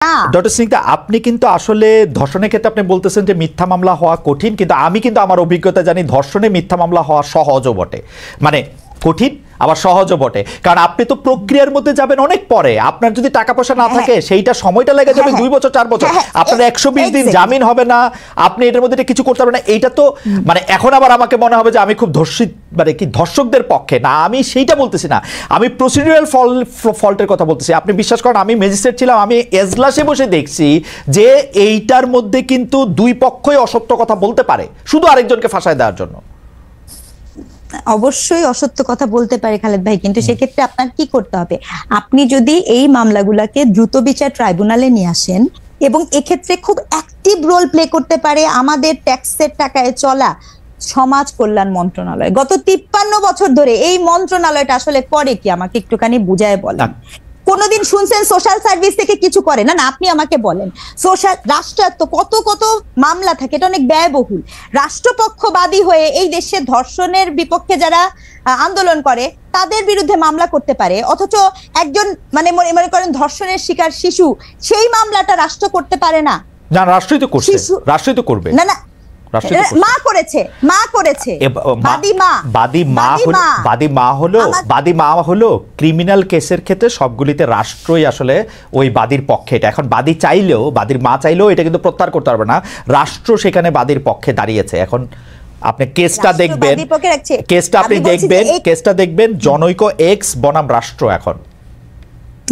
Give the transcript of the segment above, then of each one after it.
Doctor Snigdha, আপনি কিন্তু আসলে ধর্ষণের ক্ষেত্রে আপনি বলতেছেন যে মিথ্যা মামলা হওয়া কঠিন, কিন্তু আমি কিন্তু আমার অভিজ্ঞতা জানি ধর্ষণে মিথ্যা মামলা হওয়া সহজও বটে, মানে কঠিন আবার সহজও বটে, কারণ আপনি তো প্রক্রিয়ার মধ্যে যাবেন অনেক পরে। আপনার যদি টাকা পয়সা না থাকে সেইটা সময়টা লেগে যাবে 2 বছর 4 বছর, আপনার 120 দিন জামিন হবে না, আপনি এটার মধ্যে কিছু করতে পারবেন না। এইটা তো মানে এখন আবার আমাকে মনে হবে যে আমি খুব ধর্ষিত, মানে কি ধর্ষকদের পক্ষে না, আমি সেইটা বলতেছি না, আমি প্রসিডিউরাল ফল্টের কথা বলতেছি। আপনি বিশ্বাস করেন, আমি ম্যাজিস্ট্রেট ছিলাম, আমি এজলাসে বসে দেখছি যে এইটার মধ্যে কিন্তু দুই পক্ষই অসত্য কথা বলতে পারে শুধু আরেকজনকে ফাঁসায় দেওয়ার জন্য। অবশ্যই অসত্য কথা বলতে পারে খালেদ ভাই, কিন্তু সেক্ষেত্রে আপনার কি করতে হবে, আপনি যদি এই মামলাগুলোকে দ্রুত বিচার ট্রাইব্যুনালে নিয়ে আসেন এবং এক্ষেত্রে খুব অ্যাক্টিভ রোল প্লে করতে পারে আমাদের ট্যাক্সের টাকায় চলা সমাজ কল্যাণ মন্ত্রণালয়। গত 53 বছর ধরে এই মন্ত্রণালয়টা আসলে করে কি আমাকে একটুখানি বুঝায় বলেন। কোনদিন শুনছেন সোশ্যাল সার্ভিস থেকে কিছু করে? না, আপনি আমাকে বলেন। সোশ্যাল রাষ্ট্রায়ত্ত কত কত মামলা থাকে, এটা অনেক ব্যয়বহুল। রাষ্ট্রপক্ষবাদী হয়ে এই দেশে ধর্ষণের বিপক্ষে যারা আন্দোলন করে তাদের বিরুদ্ধে মামলা করতে পারে, অথচ একজন মানে মনে করেন ধর্ষণের শিকার শিশু, সেই মামলাটা রাষ্ট্র করতে পারে না। না, রাষ্ট্রই তো করছে, রাষ্ট্রই তো করবে। না না, মা করেছে, বাদী মা হলো ক্রিমিনাল কেসের ক্ষেত্রে সবগুলিতে রাষ্ট্রই আসলে ওই বাদীর পক্ষে। এটা এখন বাদী চাইলেও, বাদীর মা চাইলেও এটা কিন্তু প্রত্যাহার করতে পারবে না, রাষ্ট্র সেখানে বাদীর পক্ষে দাঁড়িয়েছে। এখন আপনি কেসটা দেখবেন, কেসটা দেখবেন জনৈক এক্স বনাম রাষ্ট্র। এখন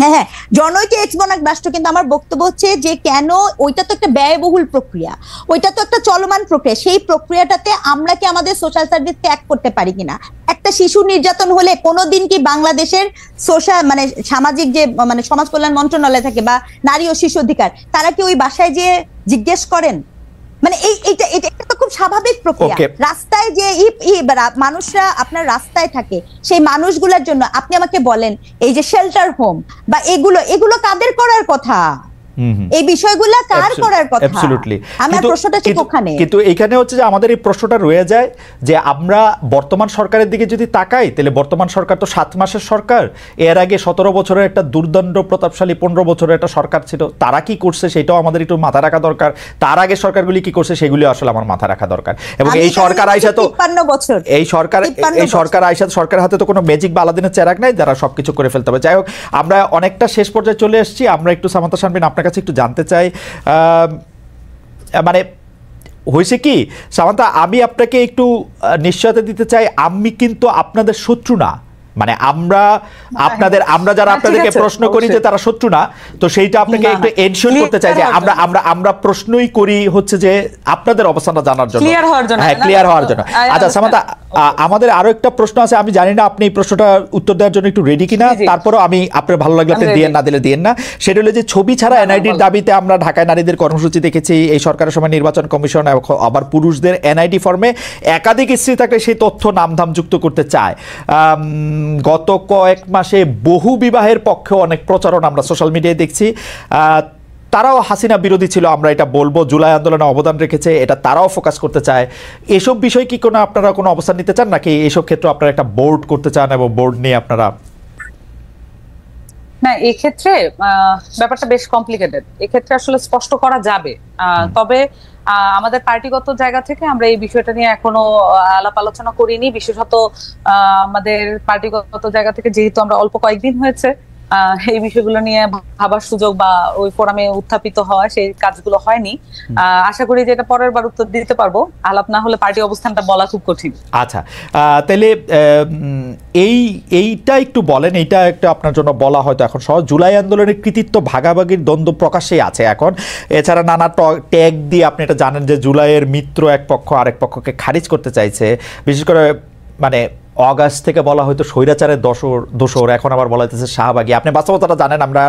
হ্যাঁ, জনৈক এক্স বনাম রাষ্ট্র, কিন্তু আমার বক্তব্য হচ্ছে যে কেন ওইটা তো একটা ব্যয়বহুল প্রক্রিয়া, ওইটা তো একটা চলমান প্রক্রিয়া, সেই প্রক্রিয়াটাতে আমরা কি আমাদের সোশ্যাল সার্ভিসকে এক করতে পারি কিনা? একটা শিশু নির্যাতন হলে কোনোদিন কি বাংলাদেশের সোশ্যাল মানে সামাজিক যে মানে সমাজ কল্যাণ মন্ত্রণালয় থাকে বা নারী ও শিশু অধিকার, তারা কি ওই বাসায় যে জিজ্ঞেস করেন? মানে এটা তো খুব স্বাভাবিক প্রক্রিয়া। রাস্তায় যে মানুষরা আপনার রাস্তায় থাকে, সেই মানুষগুলোর জন্য আপনি আমাকে বলেন এই যে শেল্টার হোম বা এগুলো কাদের করার কথা? এই বিষয়গুলো কার করার কথা? অ্যাবসলিউটলি। আমার প্রশ্নটা ঠিক ওখানে। কিন্তু এখানে হচ্ছে যে আমাদের এই প্রশ্নটা রয়ে যায় যে আমরা বর্তমান সরকারের দিকে যদি তাকাই, তাহলে বর্তমান সরকার তো 7 মাসের সরকার, এর আগে 17 বছরের একটা দুর্দণ্ড প্রতাপশালী 15 বছরের একটা সরকার ছিল, তারা কি করছে সেটাও আমাদের একটু মাথা রাখা দরকার। তার আগে সরকারগুলি কি করছে সেগুলি আসলে আমার মাথা রাখা দরকার। এবং এই সরকার আইসা তো 53 বছর, এই সরকার আইসা, সরকারের হাতে তো কোনো ম্যাজিক বা আলাদিনের চেরাগ নাই যারা সবকিছু করে ফেলতে হবে। যাই হোক, আমরা অনেকটা শেষ পর্যায়ে চলে এসেছি। আমরা একটু সামান্তা শারমিন আপনার কাছে একটু জানতে চাই, মানে হয়েছে কি সামান্তা, আমি আপনাকে একটু নিশ্চয়তা দিতে চাই, আমি কিন্তু আপনাদের শত্রু না, মানে আমরা যারা আপনাদেরকে প্রশ্ন করি যে তারা শত্রু না, তো সেইটা আপনাকে একটু এনশিওর করতে চাই যে আমরা প্রশ্নই করি হচ্ছে যে আপনাদের অবস্থানটা জানার জন্য, ক্লিয়ার হওয়ার জন্য। আচ্ছা সামান্তা, আমাদের আরো একটা প্রশ্ন আছে, আমি জানি না আপনি এই প্রশ্নটা উত্তর দেওয়ার জন্য একটু রেডি কিনা, তারপরও আমি আপনার ভালো লাগলে আপনি দিয়েন, না দিলে দিয়েন না। সেটা হলো যে ছবি ছাড়া এনআইডির দাবিতে আমরা ঢাকায় নারীদের কর্মসূচি দেখেছি। এই সরকারের সময় নির্বাচন কমিশন আবার পুরুষদের এনআইডি ফর্মে একাধিক স্ত্রী থাকলে সেই তথ্য নামধাম যুক্ত করতে চায়। গত কয়েক মাসে বহু বিবাহের পক্ষে অনেক প্রচারণ আমরা সোশ্যাল মিডিয়ায় দেখছি। তারাও হাসিনা বিরোধী ছিল, আমরা এটা বলবো, জুলাই আন্দোলনে অবদান রেখেছে, এটা তারাও ফোকাস করতে চায়। এসব বিষয় কি কোনো আপনারা কোনো অবস্থান নিতে চান, নাকি এইসব ক্ষেত্রে আপনারা একটা বোর্ড করতে চান এবং বোর্ড নিয়ে আপনারা? না, এক্ষেত্রে ব্যাপারটা বেশ কমপ্লিকেটেড, এক্ষেত্রে আসলে স্পষ্ট করা যাবে, তবে আমাদের পার্টিগত জায়গা থেকে আমরা এই বিষয়টা নিয়ে এখনো আলাপ আলোচনা করিনি। বিশেষত আমাদের পার্টিগত জায়গা থেকে যেহেতু আমরা অল্প কয়েকদিন হয়েছে এই বিষয়গুলো নিয়ে ভাবার সুযোগ বা ওই ফোরামে উত্থাপিত হওয়া, সেই কাজগুলো হয়নি। আশা করি যে এটা পরের বার উত্তর দিতে পারবো, আলাপ না হলে পার্টি অবস্থানটা বলা খুব কঠিন। আচ্ছা, তাহলে এইটা একটু বলেন, এইটা একটা আপনার জন্য বলা হয়তো এখন সহজ। জুলাই আন্দোলনের কৃতিত্ব ভাগাভাগির দ্বন্দ্ব প্রকাশেই আছে এখন। এছাড়া নানা ট্যাগ দিয়ে আপনি এটা জানেন যে জুলাইয়ের মিত্র এক পক্ষ আরেক পক্ষকে খারিজ করতে চাইছে। বিশেষ করে মানে অগাস্ট থেকে বলা হয়তো স্বৈরাচারের দোসর, এখন আবার বলা হইতেছে শাহবাগী। আপনি বাস্তবতাটা জানেন, আমরা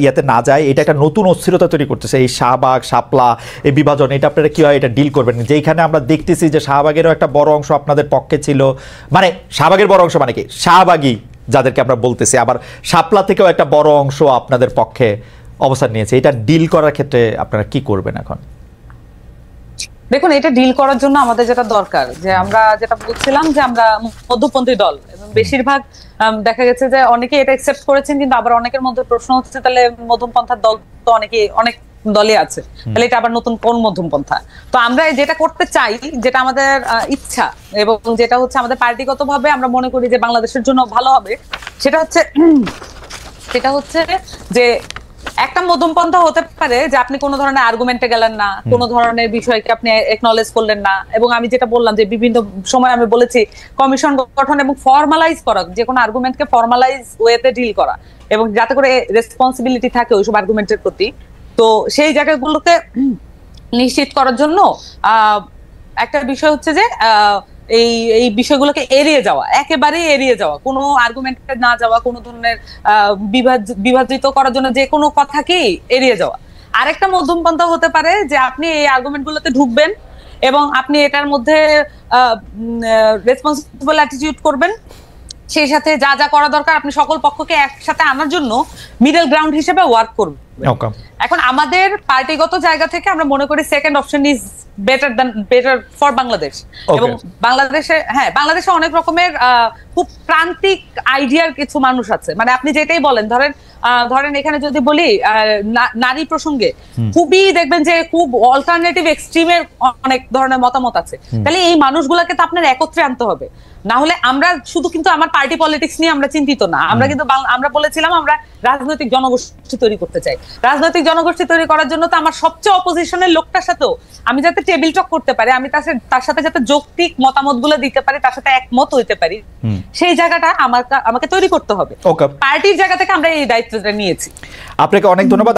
ইয়াতে না যাই, এটা একটা নতুন অস্থিরতা তৈরি করতেছে এই শাহবাগ শাপলা এই বিভাজন। এটা আপনারা কীভাবে এটা ডিল করবেন? যেইখানে আমরা দেখতেছি যে শাহবাগেরও একটা বড় অংশ আপনাদের পক্ষে ছিল, মানে শাহবাগের বড় অংশ মানে কি শাহবাগী যাদেরকে আমরা বলতেছি, আবার শাপলা থেকেও একটা বড় অংশ আপনাদের পক্ষে অবস্থান নিয়েছে। এটা ডিল করার ক্ষেত্রে আপনারা কি করবেন এখন? দেখুন, এটা ডিল করার জন্য আমাদের যেটা দরকার, যে আমরা যেটা বলছিলাম যে আমরা মধ্যপন্থী দল, এবং বেশিরভাগ দেখা গেছে যে অনেকে এটা একসেপ্ট করেছেন, কিন্তু আবার অনেকের মধ্যে প্রশ্ন হচ্ছে তাহলে মধ্যপন্থার দল তো অনেক দলে আছে, তাহলে এটা আবার নতুন কোন মধ্যপন্থা? তো আমরা যেটা করতে চাই, যেটা আমাদের ইচ্ছা, এবং যেটা হচ্ছে আমাদের পার্টিগতভাবে আমরা মনে করি যে বাংলাদেশের জন্য ভালো হবে, সেটা হচ্ছে যে একটা মধ্যমপন্থা হতে পারে যে আপনি কোনো ধরনের আর্গুমেন্টে গেলেন না, কোনো ধরনের বিষয়কে আপনি একনলেজ করলেন না, এবং আমি যেটা বললাম যে বিভিন্ন সময় আমি বলেছি কমিশন গঠন এবং ফর্মালাইজ করা, যে কোনো আর্গুমেন্টকে ফর্মালাইজ ওয়েতে ডিল করা, এবং যাতে করে রেসপন্সিবিলিটি থাকে ওইসব আর্গুমেন্টের প্রতি। তো সেই জায়গাগুলোকে নিশ্চিত করার জন্য একটা বিষয় হচ্ছে যে এই বিষয়গুলোকে এড়িয়ে যাওয়া, একেবারেই এড়িয়ে যাওয়া, কোনো আর্গুমেন্টে না যাওয়া, কোনো ধরনের বিভাজিত করার জন্য যে কোনো কথাকেই এড়িয়ে যাওয়া। আরেকটা মধ্যমপন্থা হতে পারে যে আপনি এই আর্গুমেন্ট গুলোতে ঢুকবেন এবং আপনি এটার মধ্যে রেসপন্সিবল অ্যাটিটিউড করবেন, সেই সাথে যা যা করা দরকার আপনি সকল পক্ষকে একসাথে আনার জন্য মিডল গ্রাউন্ড হিসেবে ওয়ার্ক করবেন। এখন আমাদের পার্টিগত জায়গা থেকে আমরা মনে করি second option is better for Bangladesh. এবং বাংলাদেশে অনেক রকমের খুব প্রান্তিক আইডিয়ার কিছু মানুষ আছে, মানে আপনি যেটাই বলেন, ধরেন এখানে যদি বলি নারী প্রসঙ্গে খুবই দেখবেন যে খুব অল্টারনেটিভ এক্সট্রিমের অনেক ধরনের মতামত আছে, তাহলে এই মানুষগুলোকে তো আপনার একত্রে আনতে হবে। না হলে আমরা শুধু কিন্তু আমার পার্টি পলিটিক্স নিয়ে আমরা চিন্তিত না, আমরা কিন্তু আমরা বলেছিলাম আমরা রাজনৈতিক জনগোষ্ঠী তৈরি করতে চাই। রাজনৈতিক জনগোষ্ঠী তৈরি করার জন্য তো আমার সবচেয়ে অপোজিশনের লোকটার সাথেও আমি যাতে টেবিল টক করতে পারি, আমি তার সাথে যাতে যৌক্তিক মতামত গুলো দিতে পারি, তার সাথে একমত হইতে পারি, সেই জায়গাটা আমাকে তৈরি করতে হবে। পার্টির জায়গা থেকে আমরা এই দায়িত্বটা নিয়েছি। আপনাকে অনেক ধন্যবাদ।